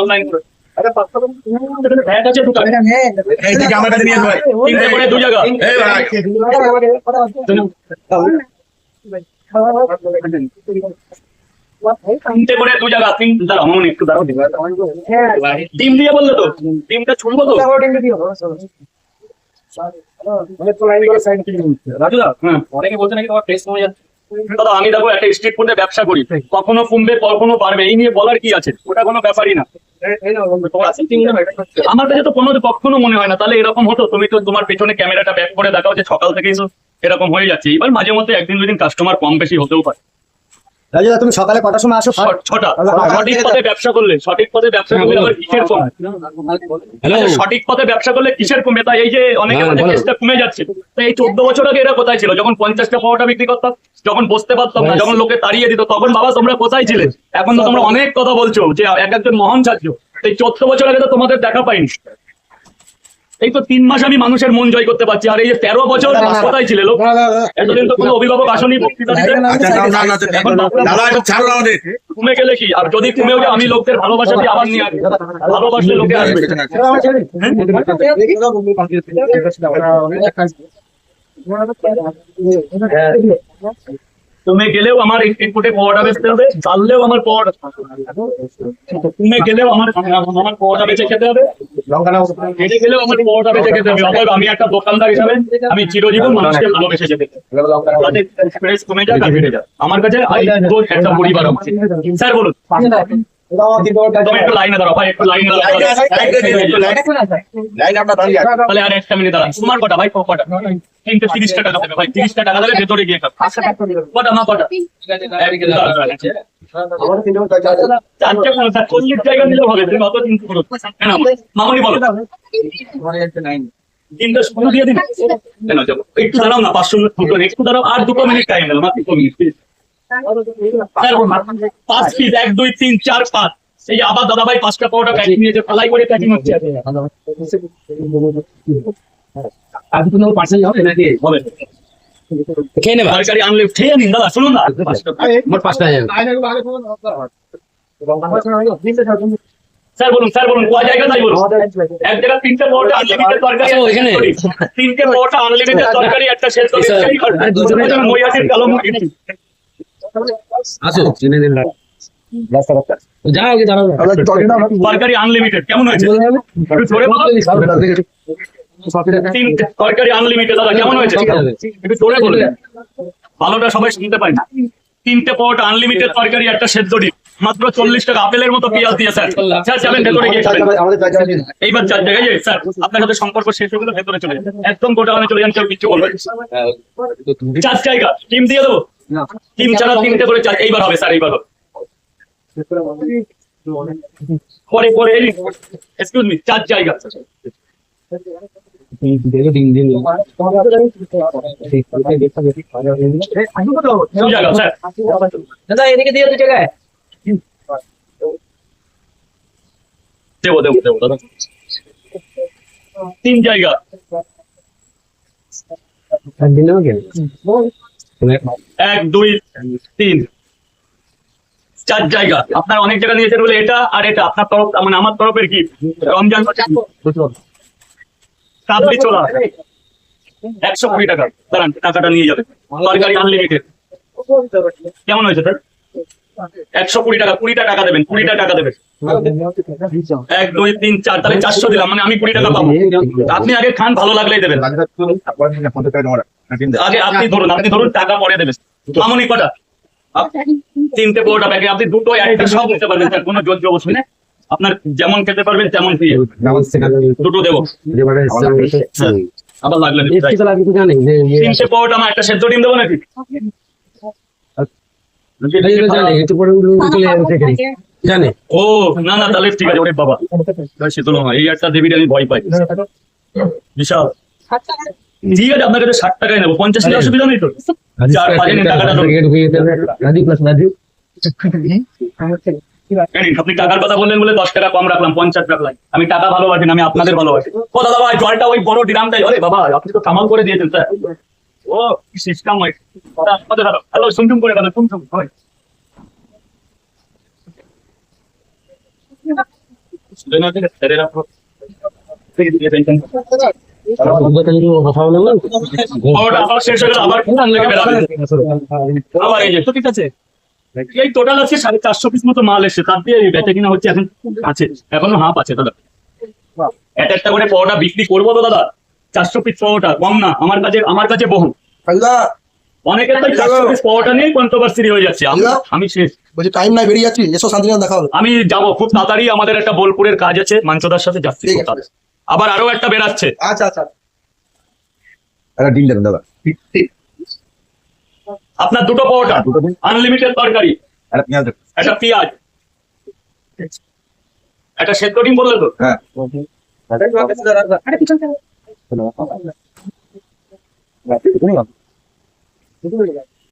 Online করে দু জায়গা তিনটে করে দু জায়গা একটু দাঁড়াও টিম দিয়ে বললো তো টিমটা ছুটবো তো রাজুদা অনেকে বলছে নাকি তোমার টেস্ট কমে যাচ্ছে। দাদা আমি দেখো একটা স্ট্রিট ফুডে ব্যবসা করি, কখনো কমবে কখনো পারবে, এই নিয়ে বলার কি আছে, ওটা কোনো ব্যাপারই না। আমার কাছে তো কোনো কখনো মনে হয় না তাহলে এরকম হতো। তুমি তো তোমার পেছনে ক্যামেরাটা ব্যাক করে দেখাও যে সকাল থেকেই তো এরকম হয়ে যাচ্ছে। এবার মাঝে মধ্যে একদিন দুদিন কাস্টমার কম বেশি হতেও পারে। রাজুদা তুমি সকালে কটার সময় আসো? 6টা। সঠিক পথে ব্যবসা করলে আবার কিসের কমে? সঠিক পথে ব্যবসা করলে কিসের কমে? তাই এই যে অনেকে চেষ্টা কমে যাচ্ছে। তাই এই 14 বছর আগে এরা কোথায় ছিল? যখন 50টা পাওয়াটা বিক্রি করতাম, যখন বসতে পারতাম না, যখন লোকে তাড়িয়ে দিত, তখন বাবা তোমরা কোথায় ছিলে? এখন তো তোমরা অনেক কথা বলছো যে একজন মহান ছাত্র। এই 14 বছর আগে তো তোমাদের দেখা পাইনি। এই তো 3 মাস আমি মানুষের মন জয় করতে পারছি, আর এই যে 13 বছর কোথায় ছিলে লোক? এতদিন তো কোনো অভিভাবক আসেনি বক্তৃতা দিতে। কমে গেলে কি? আর যদি কমেও যায় আমি লোকদের ভালোবাসা দিয়ে আবার নিয়ে আসবো, ভালোবাসলে লোকে আসবে। তুমি গেলেও আমার ইনপুটে পাওয়াটা বেচতে হবে, চাললেও আমার পাওয়াটা, তুমি গেলেও আমার পাওয়াটা বেচে খেতে হবে, হেঁটে গেলেও আমার পাওয়াটা বেচে খেতে হবে। অতএব আমি একটা দোকানদার হিসাবে আমি চিরজীবন মানুষকে ভালোবেসে যেতে কমে যাক আর হেঁটে যাক। আমার কাছে একটা পরিবার আছে। স্যার বলুন, তুমি একটু লাইনে দাঁড়াও ভাই, একটু লাইনে দাঁড়াও। তাহলে আর একটা মিনিট দাঁড়ান। তোমার কটা ভাই? কটা? 30 টাকা দেবে ভাই, 30 টাকা দেবে ভেতরে গিয়ে কটা মা? কটা? চারটে কোনো 40 টাকা নিলেও হবে। তুমি অত চিন্তা করো মামনি, বলো তিনটা শুরু দিয়ে দিন। একটু দাঁড়াও না, 500 মিনিট একটু দাঁড়াও, আর 2 মিনিট টাইম দিলাম, 2 মিনিট 5 পিস 1 2 3 4 5। এই যে আবার দাদা ভাই 5টা পাউডা প্যাকিং নিয়েছে, ফলাই করে প্যাকিং হচ্ছে। আর কোনো পার্সেল হবে নাকি? হবে, খেয়ে নেবে। তরকারি আনলে খেয়ে নিন দাদা। শুনুন না, মোট 5টা যাবে। স্যার বলুন, স্যার বলুন, কোন জায়গা তাই বলুন। এক জায়গা 3টে পাউডা আনলিমিটেড তরকারি, এখানে 3টে পাউডা আনলিমিটেড তরকারি, একটা শেষ করে মইয়াটির কালো মুরগি। আসো চিনে দিন না, যাও কি দাঁড়াও। তরকারি আনলিমিটেড কেমন হয়েছে? একটু জোরে বলো। তরকারি আনলিমিটেড দাদা কেমন হয়েছে? একটু জোরে বলো, ভালোটা সবাই শুনতে পাই না। 3টে পাউডা আনলিমিটেড তরকারি, একটা সেদ্ধ ডিম, মাত্র 40 টাকা। আপেলের মতো পেঁয়াজ দিয়ে স্যার। স্যার যাবেন ভেতরে গিয়ে খাবেন। এইবার 4 জায়গায় স্যার আপনার সাথে সম্পর্ক শেষ হয়ে গেল, ভেতরে চলে যান, একদম গোডাউনে চলে যান, কেউ কিছু বলবে। 4 জায়গা টিম দিয়ে দেবো, টিম ছাড়া 3টে করে 4। এইবার হবে স্যার, এইবার হবে। পরে পরে এক্সকিউজ মি, 4 জায়গা দাদা, এদিকে দিয়ে 2 জায়গায় দেবো দেবো দেবো দাদা। 3 জায়গা 1 2 3 4 জায়গা। আপনার অনেক জায়গা নিয়েছেন বলে এটা আর এটা আপনার তরফ, মানে আমার তরফের কি রমজান কাবলি চোলা 120 টাকা। দাঁড়ান, টাকাটা নিয়ে যাবে। তরকারি আনলিমিটেড কেমন হয়েছে স্যার? 120 টাকা। 20টা টাকা দেবেন, 20টা টাকা দেবেন। 1 2 3 4, তাহলে 400 দিলাম, মানে আমি 20 টাকা পাবো। আপনি আগে খান, ভালো লাগলেই দেবেন। আগে আপনি ধরুন, আপনি ধরুন, টাকা পরে দেবেন। মামনি কটা? 3টে পাউডা প্যাকেট, আপনি 2টো 1টা সব নিতে পারবেন স্যার, কোনো জোর জবরদস্তি নেই। আপনার যেমন খেতে পারবেন তেমন দিয়ে 2টো দেবো। আবার লাগলে 3টে পাউডা আমার একটা সেদ্ধ ডিম দেবো নাকি? জানে ও না না, তাহলে ঠিক আছে। ওরে বাবা, শীতল এই একটা দেবীর আমি ভয় পাই বিশাল। ঠিক আছে আপনার কাছে 60 টাকায় নেবো, 50 টাকা অসুবিধা নেই তো? 4-5 দিন টাকাটা দেবো। এই নিন, আপনি টাকার কথা বললেন বলে 10 টাকা কম রাখলাম, 50 রাখলাম। আমি টাকা ভালোবাসি না, আমি আপনাদের ভালোবাসি। ও দাদা ভাই, জলটা ওই বড় ড্রামটাই, আরে বাবা আপনি তো কামাল করে দিয়েছেন স্যার। ও সিস্টেম হয় আমাদের। হ্যালো, শুনছুম করে দাদা, শুনছুম হয়। ওটা আবার শেষ হয়ে গেল, আবার কোন লেগে বেরাবে। আবার এই যে তো ঠিক আছে, এই টোটাল আছে 450 পিস মতো মাল এসছে, তার দিয়ে বেচা কিনা হচ্ছে এখন আছে, এখনো হাফ আছে দাদা। একটা করে পাওয়াটা বিক্রি করবো তো দাদা, 400 পিস পাওয়াটা কম না, আমার কাছে বহু। অনেকের তো 400 পিস পাওয়াটা নিয়ে কন্ট্রোভার্সি হয়ে যাচ্ছে। আমি শেষ, বলছি টাইম নাই, বেরিয়ে যাচ্ছি, এসো শান্তিনিকেতন দেখা হবে। আমি যাবো খুব তাড়াতাড়ি, আমাদের একটা বোলপুরের কাজ আছে, মাঞ্চদার সাথে যাচ্ছি ঠিক খুব আছে। তাড়াতাড়ি। আবার আরো একটা বেরাচ্ছে। আচ্ছা আচ্ছা, একটা ডিল দেবেন দাদা। আপনার দুটো পাওয়াটা, আনলিমিটেড তরকারি, একটা পেঁয়াজ দেবেন। একটা পেঁয়াজ, একটা সেদ্ধ ডিম বললে তো। হ্যাঁ